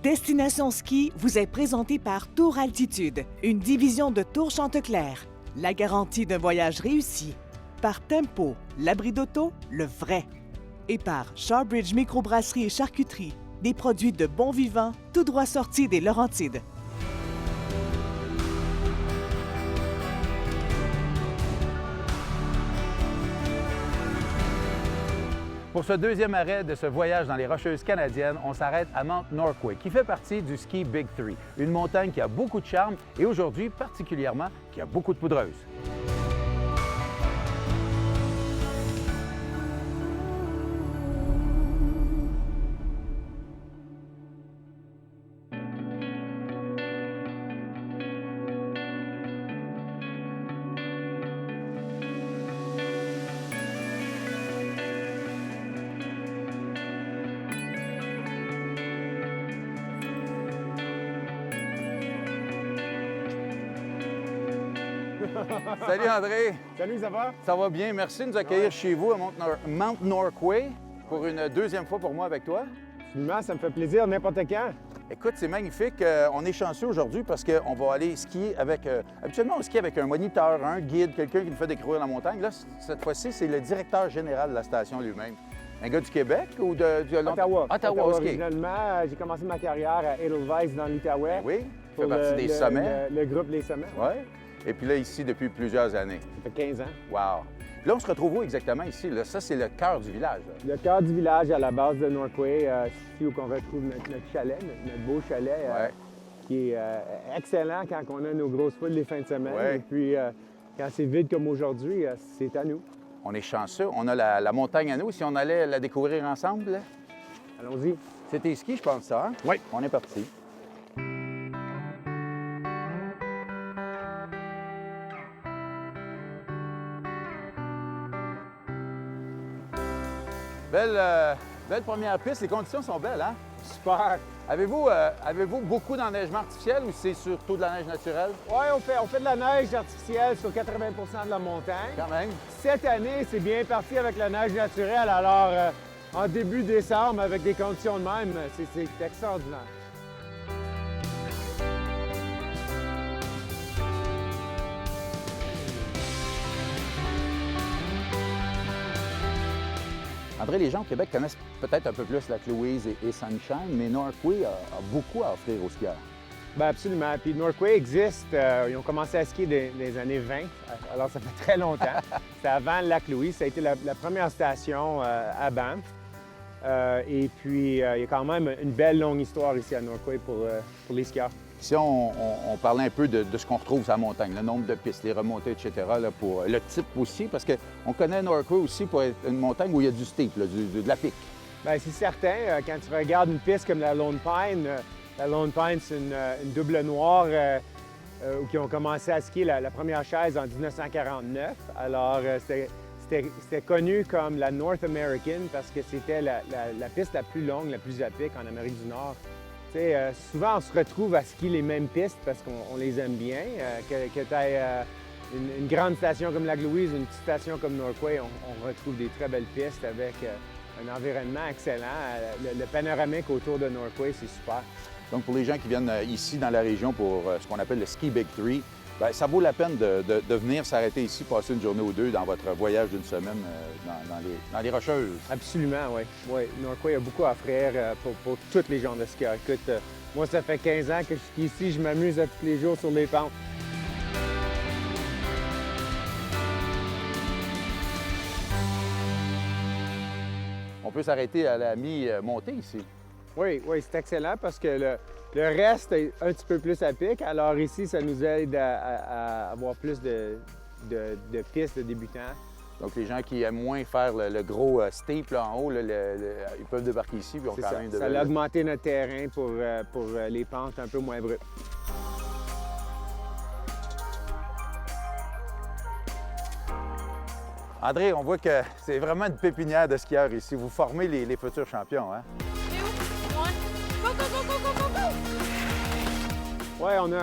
Destination Ski vous est présentée par Tour Altitude, une division de Tour Chanteclair. La garantie d'un voyage réussi. Par Tempo, l'abri d'auto, le vrai. Et par Shawbridge Microbrasserie et Charcuterie, des produits de bon vivant, tout droit sortis des Laurentides. Pour ce deuxième arrêt de ce voyage dans les Rocheuses canadiennes, on s'arrête à Mount Norquay, qui fait partie du ski Big Three, une montagne qui a beaucoup de charme et aujourd'hui, particulièrement, qui a beaucoup de poudreuse. Salut André! Salut, ça va? Ça va bien, merci de nous accueillir chez vous à Mount Norquay pour une deuxième fois pour moi avec toi. Absolument, ça me fait plaisir n'importe quand. Écoute, c'est magnifique. On est chanceux aujourd'hui parce qu'on va aller skier avec... habituellement, on skie avec un moniteur, un guide, quelqu'un qui nous fait découvrir la montagne. Là, cette fois-ci, c'est le directeur général de la station lui-même. Un gars du Québec ou de Ottawa. Ottawa, OK. Originalement, j'ai commencé ma carrière à Edelweiss dans l'Outaouais. Oui, tu fais partie des sommets. Le groupe Les Sommets. Oui. Et puis là, ici, depuis plusieurs années. Ça fait 15 ans. Wow! Puis là, on se retrouve où exactement ici? Là, ça, c'est le cœur du village. Là. Le cœur du village, à la base de Norquay, ici où on retrouve notre chalet, notre beau chalet, qui est excellent quand on a nos grosses foules les fins de semaine. Ouais. Et puis, quand c'est vide comme aujourd'hui, c'est à nous. On est chanceux. On a la montagne à nous. Si on allait la découvrir ensemble, là. Allons-y. C'est tes skis, je pense, ça, hein? Oui. On est parti. Belle première piste. Les conditions sont belles, hein? Super. Avez-vous beaucoup d'enneigement artificiel ou c'est surtout de la neige naturelle? Oui, on fait de la neige artificielle sur 80 de la montagne. Quand même. Cette année, c'est bien parti avec la neige naturelle. Alors, en début décembre, avec des conditions de même, c'est extraordinaire. André, les gens au Québec connaissent peut-être un peu plus Lac-Louise et Sunshine, mais Norquay a beaucoup à offrir aux skieurs. Bien, absolument. Puis Norquay existe. Ils ont commencé à skier dans les années 20, alors ça fait très longtemps. C'était avant le Lac-Louise. Ça a été la première station à Banff. Et puis, il y a quand même une belle longue histoire ici à Norquay pour les skieurs. Si on parlait un peu de ce qu'on retrouve sur la montagne, le nombre de pistes, les remontées, etc., là, pour le type aussi, parce qu'on connaît Norquay aussi pour être une montagne où il y a du steep, là, de la pique. Bien, c'est certain. Quand tu regardes une piste comme la Lone Pine, c'est une double noire qui ont commencé à skier la première chaise en 1949. Alors, c'était connu comme la North American parce que c'était la piste la plus longue, la plus à pic en Amérique du Nord. Souvent, on se retrouve à skier les mêmes pistes parce qu'on les aime bien. Que tu aies une grande station comme Lac-Louise, une petite station comme Norquay, on retrouve des très belles pistes avec un environnement excellent. Le panoramique autour de Norquay, c'est super. Donc, pour les gens qui viennent ici dans la région pour ce qu'on appelle le Ski Big Three, bien, ça vaut la peine de venir s'arrêter ici, passer une journée ou deux dans votre voyage d'une semaine dans les Rocheuses. Absolument, oui. Oui, Norquay a beaucoup à offrir pour tous les genres de skieurs. Écoute, moi, ça fait 15 ans que je skie ici. Je m'amuse tous les jours sur les pentes. On peut s'arrêter à la mi-montée ici. Oui, c'est excellent parce que le reste est un petit peu plus à pic. Alors ici, ça nous aide à avoir plus de pistes de débutants. Donc, les gens qui aiment moins faire le gros steep là, en haut, là, ils peuvent débarquer ici. Puis Ça a augmenté notre terrain pour les pentes un peu moins abruptes. André, on voit que c'est vraiment une pépinière de skieurs ici. Vous formez les futurs champions, hein? Oui, on a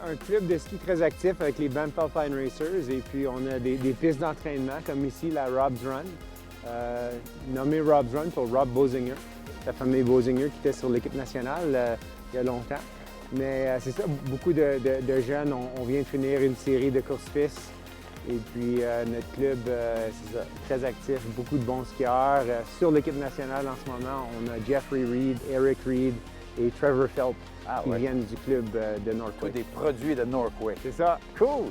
un club de ski très actif avec les Banff Alpine Racers et puis on a des pistes d'entraînement comme ici la Rob's Run, nommée Rob's Run pour Rob Bosinger, la famille Bosinger qui était sur l'équipe nationale. il y a longtemps. Mais c'est ça, beaucoup de jeunes, on vient de finir une série de courses-pistes. Et puis notre club, c'est ça, très actif, beaucoup de bons skieurs. Sur l'équipe nationale en ce moment, on a Jeffrey Reed, Eric Reed et Trevor Phelps qui viennent du club de Northway. Des produits de Northway. C'est ça. Cool!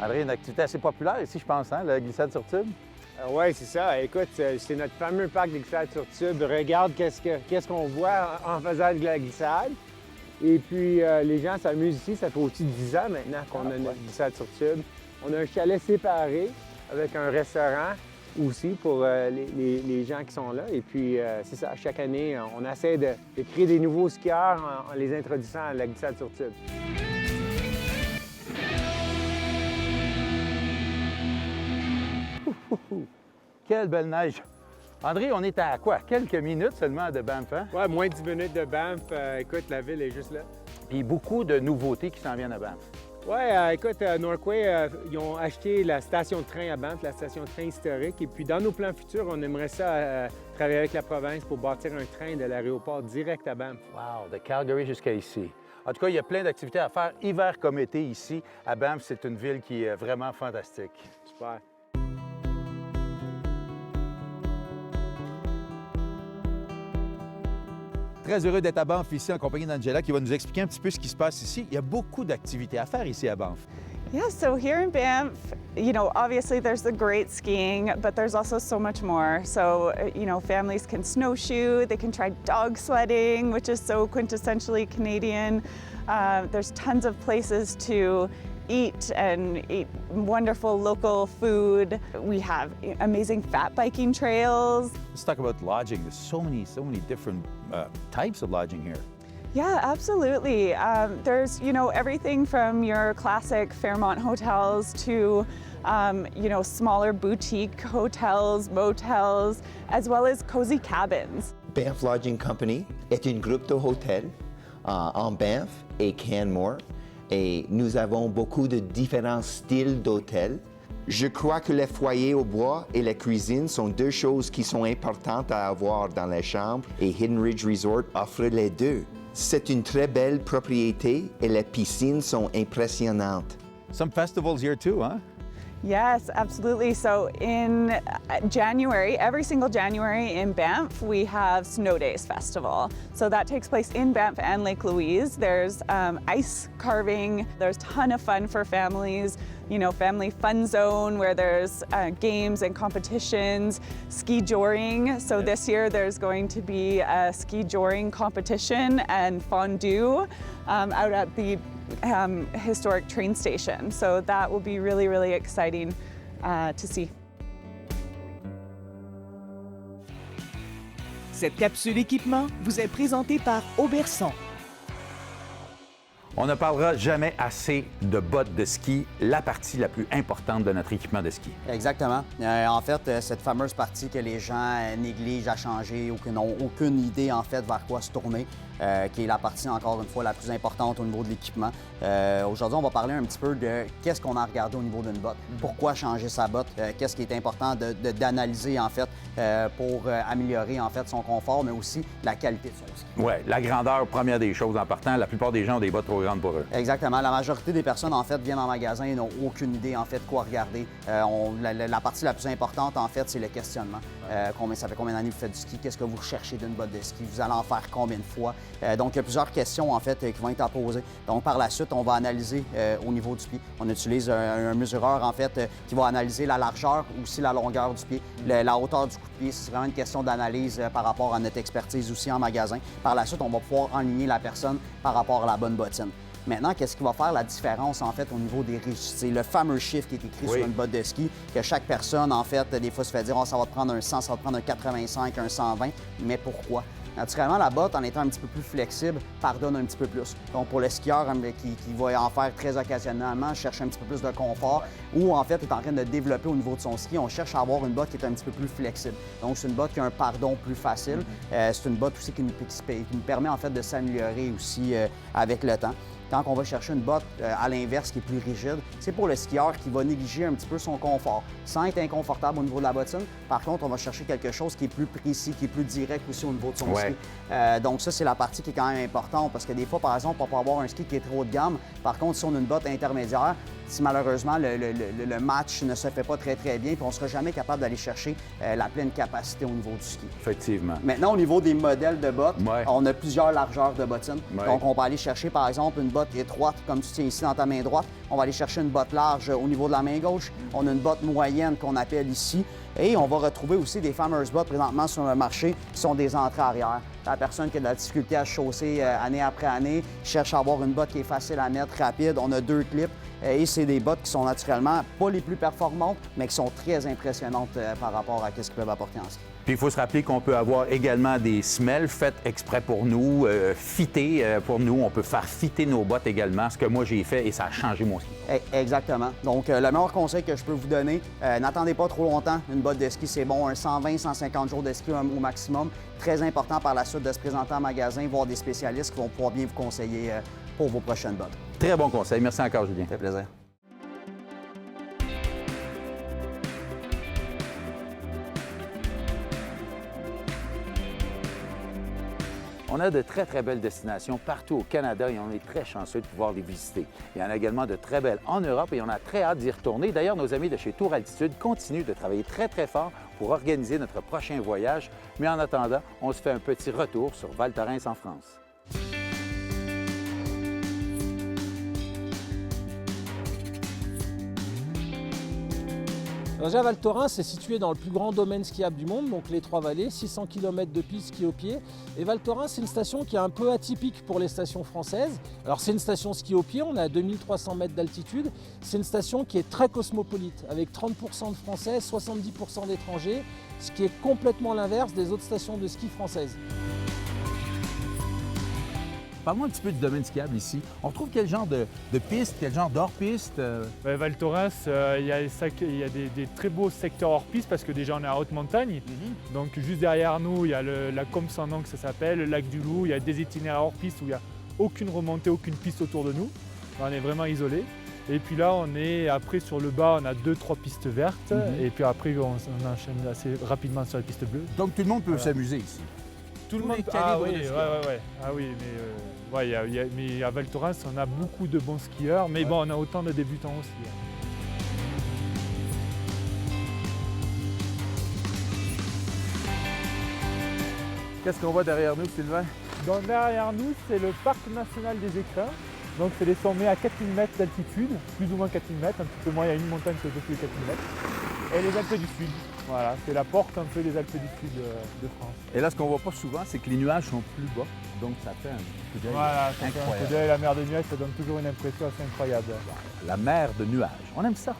André, une activité assez populaire ici, je pense, hein, la glissade sur tube? Oui, c'est ça. Écoute, c'est notre fameux parc de glissade sur tube. Regarde qu'est-ce qu'on voit en faisant de la glissade. Et puis, les gens s'amusent ici. Ça fait au-dessus de 10 ans maintenant qu'on a notre glissade sur tube. On a un chalet séparé avec un restaurant aussi pour les gens qui sont là. Et puis, c'est ça, chaque année, on essaie de créer des nouveaux skieurs en les introduisant à la glissade sur tube. Quelle belle neige! André, on est à quoi? Quelques minutes seulement de Banff, hein? Oui, moins de 10 minutes de Banff. Écoute, la ville est juste là. Puis beaucoup de nouveautés qui s'en viennent à Banff. Oui, écoute, Northway, ils ont acheté la station de train à Banff, la station de train historique. Et puis, dans nos plans futurs, on aimerait ça travailler avec la province pour bâtir un train de l'aéroport direct à Banff. Wow, de Calgary jusqu'à ici. En tout cas, il y a plein d'activités à faire, hiver comme été, ici. À Banff, c'est une ville qui est vraiment fantastique. Super. Très heureux d'être à Banff ici en compagnie d'Angela qui va nous expliquer un petit peu ce qui se passe ici. Il y a beaucoup d'activités à faire ici à Banff. Yeah, so here in Banff, obviously there's the great skiing, but there's also so much more. So, families can snowshoe, they can try dog sledding, which is so quintessentially Canadian. There's tons of places to eat wonderful local food. We have amazing fat biking trails. Let's talk about lodging. There's so many different types of lodging here. Yeah, absolutely. There's, everything from your classic Fairmont hotels to, smaller boutique hotels, motels, as well as cozy cabins. Banff Lodging Company est un groupe de hôtels en Banff et Canmore. Et nous avons beaucoup de différents styles d'hôtels. Je crois que les foyers au bois et la cuisine sont deux choses qui sont importantes à avoir dans la chambre et Hidden Ridge Resort offre les deux. C'est une très belle propriété et les piscines sont impressionnantes. Some festivals here too, huh? Yes, absolutely. So in January, every single January in Banff, we have Snow Days Festival. So that takes place in Banff and Lake Louise. There's ice carving. There's a ton of fun for families. Family fun zone where there's games and competitions, ski joring. So this year there's going to be a ski joring competition and fondue out at the historic train station. So that will be really, really exciting to see. Cette capsule équipement vous est présentée par Auberson. On ne parlera jamais assez de bottes de ski, la partie la plus importante de notre équipement de ski. Exactement. En fait, cette fameuse partie que les gens négligent à changer ou qui n'ont aucune idée, en fait, vers quoi se tourner, qui est la partie, encore une fois, la plus importante au niveau de l'équipement. Aujourd'hui, on va parler un petit peu de qu'est-ce qu'on a regardé au niveau d'une botte, pourquoi changer sa botte, qu'est-ce qui est important d'analyser, en fait, pour améliorer, en fait, son confort, mais aussi la qualité de son ski. Oui, la grandeur, première des choses en partant. La plupart des gens ont des bottes trop grandes pour eux. Exactement. La majorité des personnes, en fait, viennent en magasin et n'ont aucune idée, en fait, quoi regarder. La partie la plus importante, en fait, c'est le questionnement. Ça fait combien d'années vous faites du ski? Qu'est-ce que vous recherchez d'une botte de ski? Vous allez en faire combien de fois? Donc, il y a plusieurs questions, en fait, qui vont être à poser. Donc, par la suite, on va analyser au niveau du pied. On utilise un mesureur, en fait, qui va analyser la largeur, aussi la longueur du pied, la hauteur du coup de pied. C'est vraiment une question d'analyse par rapport à notre expertise aussi en magasin. Par la suite, on va pouvoir enligner la personne par rapport à la bonne bottine. Maintenant, qu'est-ce qui va faire la différence, en fait, au niveau des riches? C'est le fameux chiffre qui est écrit sur une botte de ski, que chaque personne, en fait, des fois, se fait dire « Oh, ça va te prendre un 100, ça va te prendre un 85, un 120 ». Mais pourquoi? Naturellement, la botte, en étant un petit peu plus flexible, pardonne un petit peu plus. Donc, pour le skieur qui va en faire très occasionnellement, cherche un petit peu plus de confort ou, en fait, est en train de développer au niveau de son ski, on cherche à avoir une botte qui est un petit peu plus flexible. Donc, c'est une botte qui a un pardon plus facile. C'est une botte aussi qui nous permet, en fait, de s'améliorer aussi avec le temps. Quand on va chercher une botte à l'inverse qui est plus rigide, c'est pour le skieur qui va négliger un petit peu son confort, sans être inconfortable au niveau de la bottine. Par contre, on va chercher quelque chose qui est plus précis, qui est plus direct aussi au niveau de son ski. Donc ça, c'est la partie qui est quand même importante parce que des fois, par exemple, on peut avoir un ski qui est trop haut de gamme. Par contre, si on a une botte intermédiaire, si malheureusement le match ne se fait pas très bien, puis on ne sera jamais capable d'aller chercher la pleine capacité au niveau du ski. Effectivement. Maintenant, au niveau des modèles de bottes, on a plusieurs largeurs de bottines. Donc, on va aller chercher, par exemple, une botte étroite, comme tu tiens ici dans ta main droite. On va aller chercher une botte large au niveau de la main gauche. On a une botte moyenne qu'on appelle ici. Et on va retrouver aussi des fameuses bottes présentement sur le marché qui sont des entrées arrière. La personne qui a de la difficulté à chausser année après année cherche à avoir une botte qui est facile à mettre, rapide. On a 2 clips. Et c'est des bottes qui sont naturellement pas les plus performantes, mais qui sont très impressionnantes par rapport à ce qu'ils peuvent apporter en ski. Puis il faut se rappeler qu'on peut avoir également des semelles faites exprès pour nous, fitées pour nous. On peut faire fitter nos bottes également, ce que moi j'ai fait et ça a changé mon ski. Exactement. Donc, le meilleur conseil que je peux vous donner, n'attendez pas trop longtemps. Une botte de ski, c'est bon, un 120-150 jours de ski au maximum. Très important par la suite de se présenter en magasin, voir des spécialistes qui vont pouvoir bien vous conseiller pour vos prochaines bottes. Très bon conseil. Merci encore, Julien. Ça fait plaisir. On a de très belles destinations partout au Canada et on est très chanceux de pouvoir les visiter. Il y en a également de très belles en Europe et on a très hâte d'y retourner. D'ailleurs, nos amis de chez Tour Altitude continuent de travailler très fort pour organiser notre prochain voyage. Mais en attendant, on se fait un petit retour sur Val Thorens en France. Déjà, Val Thorens est situé dans le plus grand domaine skiable du monde, donc les Trois-Vallées, 600 km de piste ski au pied. Et Val Thorens, c'est une station qui est un peu atypique pour les stations françaises. Alors c'est une station ski au pied, on est à 2300 mètres d'altitude. C'est une station qui est très cosmopolite, avec 30% de Français, 70% d'étrangers, ce qui est complètement l'inverse des autres stations de ski françaises. Parle-moi un petit peu du domaine skiable ici. On retrouve quel genre de piste, quel genre d'hors-piste? Val Thorens, il y a des très beaux secteurs hors-piste parce que déjà on est à haute montagne. Donc juste derrière nous, il y a la Combe sans nom que ça s'appelle, le lac du Loup. Il y a des itinéraires hors-piste où il n'y a aucune remontée, aucune piste autour de nous. On est vraiment isolé. Et puis là, on est après sur le bas, on a 2-3 pistes vertes. Et puis après, on enchaîne assez rapidement sur les pistes bleues. Donc tout le monde peut s'amuser ici. Tout le monde. Ah oui, mais à Val Thorens, on a beaucoup de bons skieurs, mais bon, on a autant de débutants aussi. Qu'est-ce qu'on voit derrière nous, Sylvain? Donc derrière nous, c'est le Parc national des Écrins. Donc c'est des sommets à 4000 mètres d'altitude, plus ou moins 4000 mètres, un petit peu moins, il y a une montagne qui est au-dessus de 4000 mètres. Et les Alpes du Sud. Voilà, c'est la porte un peu des Alpes du Sud de France. Et là, ce qu'on voit pas souvent, c'est que les nuages sont plus bas. Donc ça fait un coup d'œil voilà, ça fait un coup d'œil. La mer de nuages, ça donne toujours une impression assez incroyable. La mer de nuages. On aime ça.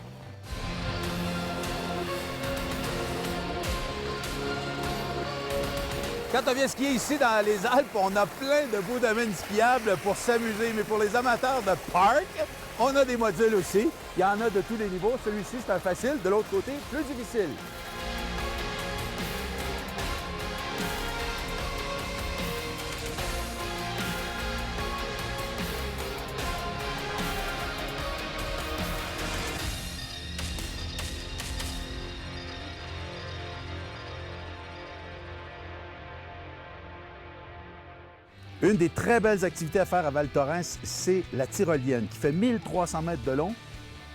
Quand on vient skier ici dans les Alpes, on a plein de beaux domaines skiables pour s'amuser. Mais pour les amateurs de parc, on a des modules aussi. Il y en a de tous les niveaux. Celui-ci, c'est un facile. De l'autre côté, plus difficile. Une des très belles activités à faire à Val Thorens, c'est la tyrolienne, qui fait 1300 mètres de long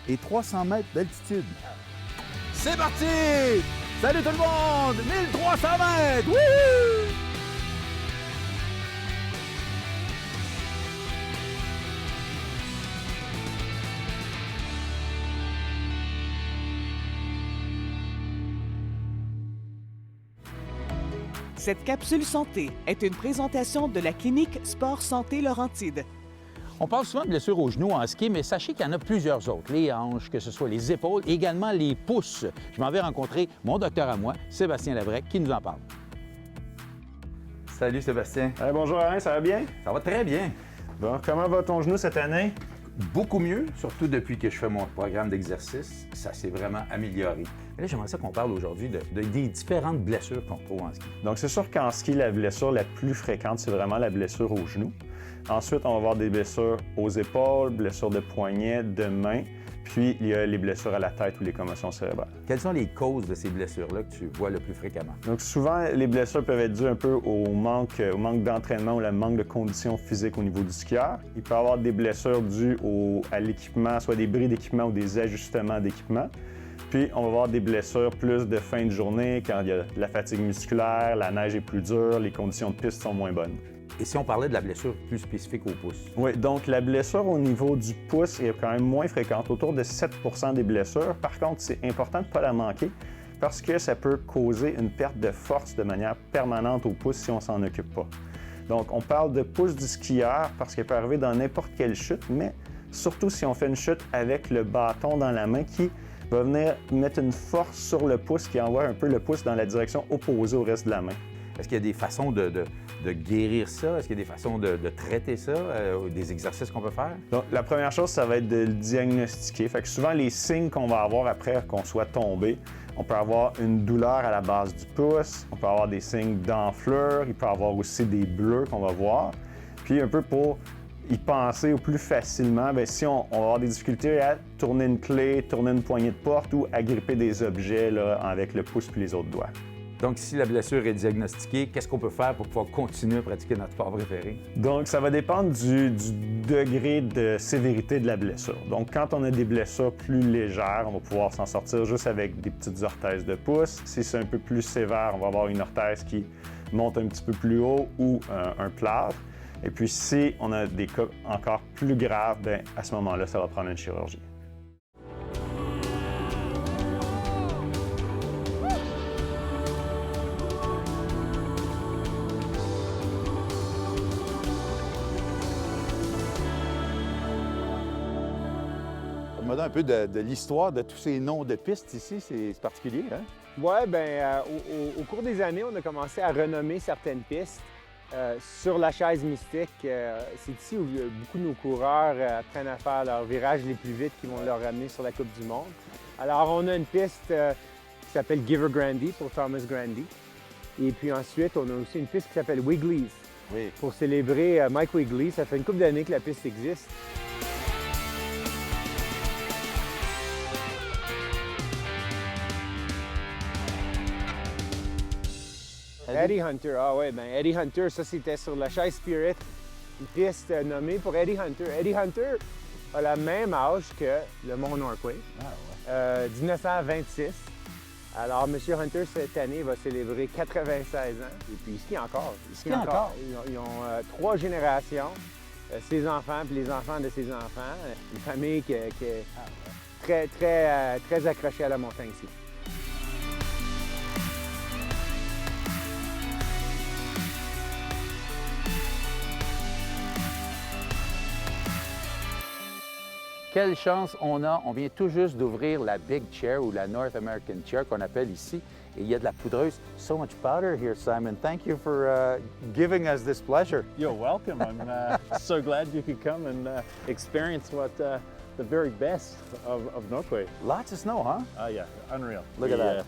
et 300 mètres d'altitude. C'est parti! Salut tout le monde! 1300 mètres! Wouhou! Cette capsule santé est une présentation de la clinique Sport Santé Laurentide. On parle souvent de blessures aux genoux en ski, mais sachez qu'il y en a plusieurs autres. Les hanches, que ce soit les épaules, et également les pouces. Je m'en vais rencontrer mon docteur à moi, Sébastien Labrec, qui nous en parle. Salut Sébastien. Bonjour Alain, ça va bien? Ça va très bien. Bon, comment va ton genou cette année? Beaucoup mieux, surtout depuis que je fais mon programme d'exercice. Ça s'est vraiment amélioré. Mais là, j'aimerais ça qu'on parle aujourd'hui des différentes blessures qu'on trouve en ski. Donc, c'est sûr qu'en ski, la blessure la plus fréquente, c'est vraiment la blessure au genou. Ensuite, on va avoir des blessures aux épaules, blessures de poignet, de main. Puis, il y a les blessures à la tête ou les commotions cérébrales. Quelles sont les causes de ces blessures-là que tu vois le plus fréquemment? Donc, souvent, les blessures peuvent être dues un peu au manque d'entraînement ou le manque de conditions physiques au niveau du skieur. Il peut y avoir des blessures dues à l'équipement, soit des bris d'équipement ou des ajustements d'équipement. Puis, on va avoir des blessures plus de fin de journée, quand il y a de la fatigue musculaire, la neige est plus dure, les conditions de piste sont moins bonnes. Et si on parlait de la blessure plus spécifique au pouce? Oui, donc la blessure au niveau du pouce est quand même moins fréquente, autour de 7 des blessures. Par contre, c'est important de ne pas la manquer parce que ça peut causer une perte de force de manière permanente au pouce si on ne s'en occupe pas. Donc, on parle de pouce du skieur parce qu'elle peut arriver dans n'importe quelle chute, mais surtout si on fait une chute avec le bâton dans la main qui va venir mettre une force sur le pouce qui envoie un peu le pouce dans la direction opposée au reste de la main. Est-ce qu'il y a des façons de guérir ça? Est-ce qu'il y a des façons de traiter ça? Des exercices qu'on peut faire? Donc, la première chose, ça va être de le diagnostiquer. Fait que souvent, les signes qu'on va avoir après qu'on soit tombé, on peut avoir une douleur à la base du pouce, on peut avoir des signes d'enflure, il peut y avoir aussi des bleus qu'on va voir. Puis un peu pour y penser au plus facilement, bien, si on va avoir des difficultés à tourner une clé, tourner une poignée de porte ou agripper des objets là, avec le pouce puis les autres doigts. Donc, si la blessure est diagnostiquée, qu'est-ce qu'on peut faire pour pouvoir continuer à pratiquer notre sport préféré? Donc, ça va dépendre du degré de sévérité de la blessure. Donc, quand on a des blessures plus légères, on va pouvoir s'en sortir juste avec des petites orthèses de pouce. Si c'est un peu plus sévère, on va avoir une orthèse qui monte un petit peu plus haut ou un plâtre. Et puis, si on a des cas encore plus graves, bien, à ce moment-là, ça va prendre une chirurgie. Parle-moi un peu de l'histoire de tous ces noms de pistes ici, c'est particulier, hein? Oui, bien, au cours des années, on a commencé à renommer certaines pistes. Sur la chaise mystique, c'est ici où beaucoup de nos coureurs apprennent à faire leurs virages les plus vite qui vont leur ramener sur la Coupe du Monde. Alors, on a une piste qui s'appelle Giver Grandy pour Thomas Grandy. Et puis ensuite, on a aussi une piste qui s'appelle Wiggly's pour célébrer Mike Wiggly. Ça fait une couple d'années que la piste existe. Eddie Hunter, ah ouais, ben Eddie Hunter, ça c'était sur la chaise Spirit, une piste nommée pour Eddie Hunter. Eddie Hunter a le même âge que le Mont Norquay, 1926. Alors, M. Hunter, cette année, va célébrer 96 ans. Et puis, il skie encore. Il skie encore? Ils ont 3 générations, ses enfants puis les enfants de ses enfants. Une famille qui est très accrochée à la montagne ici. Quelle chance on a. On vient tout juste d'ouvrir la Big Chair ou la North American Chair qu'on appelle ici. Et il y a de la poudreuse. So much powder here, Simon. Thank you for giving us this pleasure. You're welcome. I'm so glad you could come and experience what the very best of Norquay. Lots of snow, huh? Oh yeah, unreal. Look at that.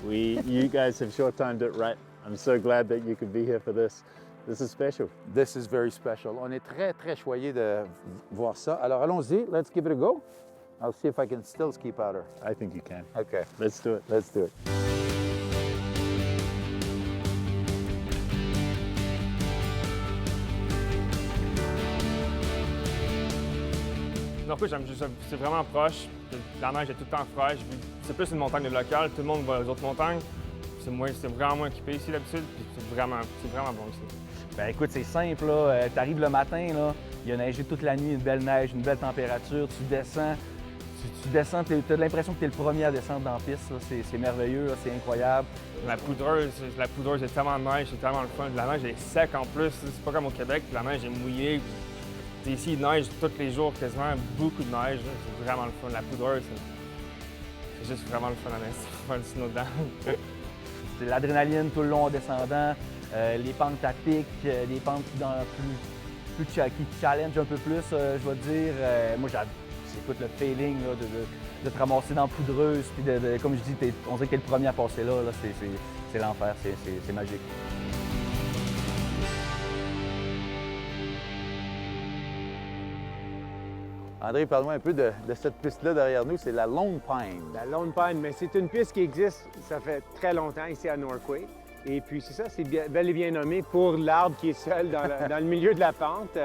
You guys have short-timed it right. I'm so glad that you could be here for this. This is special. This is very special. On est très choyés de voir ça. Alors allons-y, let's give it a go. I'll see if I can still ski powder. I think you can. Okay. Let's do it. Let's do it. Norquay, c'est vraiment proche. La neige est tout le temps fraîche. C'est plus une montagne locale. Tout le monde va aux autres montagnes. C'est vraiment moins équipé ici d'habitude. C'est vraiment bon ici. Ben écoute, c'est simple, là. T'arrives le matin, là, il a neigé toute la nuit, une belle neige, une belle température, tu descends, t'as l'impression que t'es le premier à descendre dans la piste, c'est merveilleux, là, c'est incroyable. La poudreuse, c'est tellement de neige, c'est tellement le fun. La neige est sec en plus, c'est pas comme au Québec, la neige est mouillée. Ici, il neige tous les jours quasiment, beaucoup de neige, c'est vraiment le fun. La poudreuse, c'est juste vraiment le fun à faire du snow dedans. C'est l'adrénaline tout le long en descendant. les pentes à pic, les pentes qui challenge un peu plus, je vais dire. Moi, j'écoute le feeling là, de te ramasser dans la poudreuse, puis comme je dis, on dirait que t'es le premier à passer là, c'est l'enfer, c'est magique. André, parle-moi un peu de cette piste-là derrière nous, c'est la Lone Pine. La Lone Pine, mais c'est une piste qui existe, ça fait très longtemps ici à Norquay. Et puis c'est ça, c'est bel et bien nommé pour l'arbre qui est seul dans le milieu de la pente.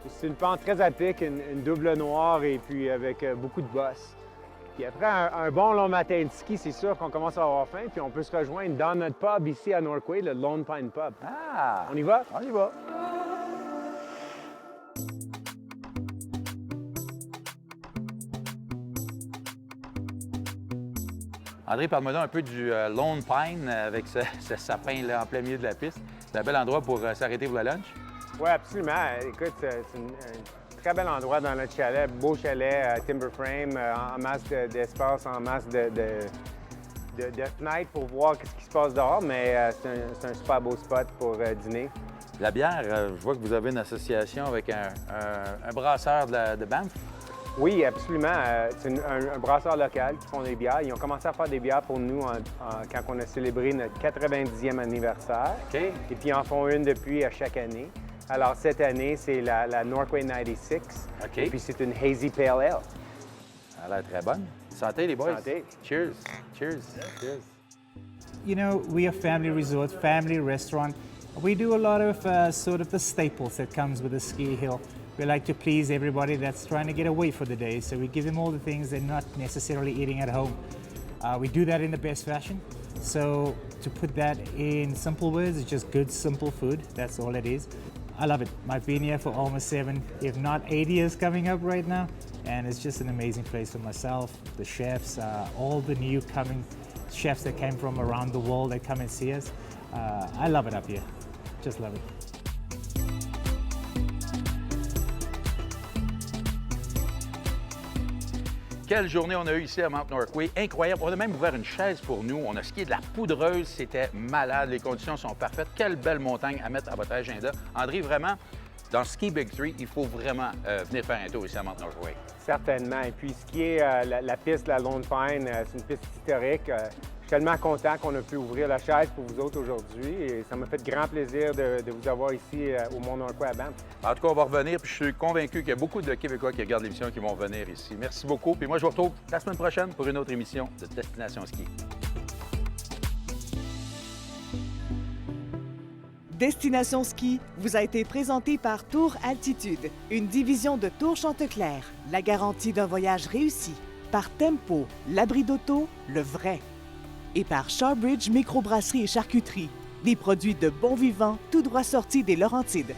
C'est une pente très à pic, une double noire et puis avec beaucoup de bosses. Puis après un bon long matin de ski, c'est sûr qu'on commence à avoir faim, puis on peut se rejoindre dans notre pub ici à Norquay, le Lone Pine Pub. Ah! On y va? On y va! André, parle-moi donc un peu du Lone Pine avec ce sapin-là en plein milieu de la piste. C'est un bel endroit pour s'arrêter pour la lunch? Oui, absolument. Écoute, c'est un très bel endroit dans notre chalet. Beau chalet, timber frame, en masse d'espace, en masse de fenêtres pour voir ce qui se passe dehors, mais c'est un super beau spot pour dîner. La bière, je vois que vous avez une association avec un brasseur de Banff. Oui, absolument. C'est un brasseur local qui font des bières. Ils ont commencé à faire des bières pour nous quand on a célébré notre 90e anniversaire. OK. Et puis ils en font une depuis à chaque année. Alors cette année, c'est la Norquay 96. OK. Et puis c'est une Hazy Pale Ale. Elle a l'air très bonne. Santé, les boys. Santé. Cheers. Cheers. Cheers. You know, we're a family resort, family restaurant. We do a lot of sort of the staples that comes with a ski hill. We like to please everybody that's trying to get away for the day, so we give them all the things they're not necessarily eating at home. We do that in the best fashion. So to put that in simple words, it's just good, simple food. That's all it is. I love it. I've been here for almost 7, if not 8 years coming up right now, and it's just an amazing place for myself, the chefs, all the new coming chefs that came from around the world that come and see us. I love it up here. Just love it. Quelle journée on a eue ici à Mount Norquay. Incroyable. On a même ouvert une chaise pour nous. On a skié de la poudreuse. C'était malade. Les conditions sont parfaites. Quelle belle montagne à mettre à votre agenda. André, vraiment, dans Ski Big 3, il faut vraiment venir faire un tour ici à Mount Norquay. Certainement. Et puis skier la piste, la Lone Pine, c'est une piste historique. Je suis tellement content qu'on a pu ouvrir la chaise pour vous autres aujourd'hui et ça m'a fait grand plaisir de vous avoir ici au Mont Norquay à Banff. En tout cas, on va revenir, puis je suis convaincu qu'il y a beaucoup de Québécois qui regardent l'émission qui vont venir ici. Merci beaucoup. Puis moi, je vous retrouve la semaine prochaine pour une autre émission de Destination Ski. Destination Ski vous a été présenté par Tour Altitude, une division de Tour Chanteclair, la garantie d'un voyage réussi. Par Tempo, l'abri d'auto, le vrai. Et par Sharbridge Microbrasserie et Charcuterie, des produits de bon vivant tout droit sortis des Laurentides.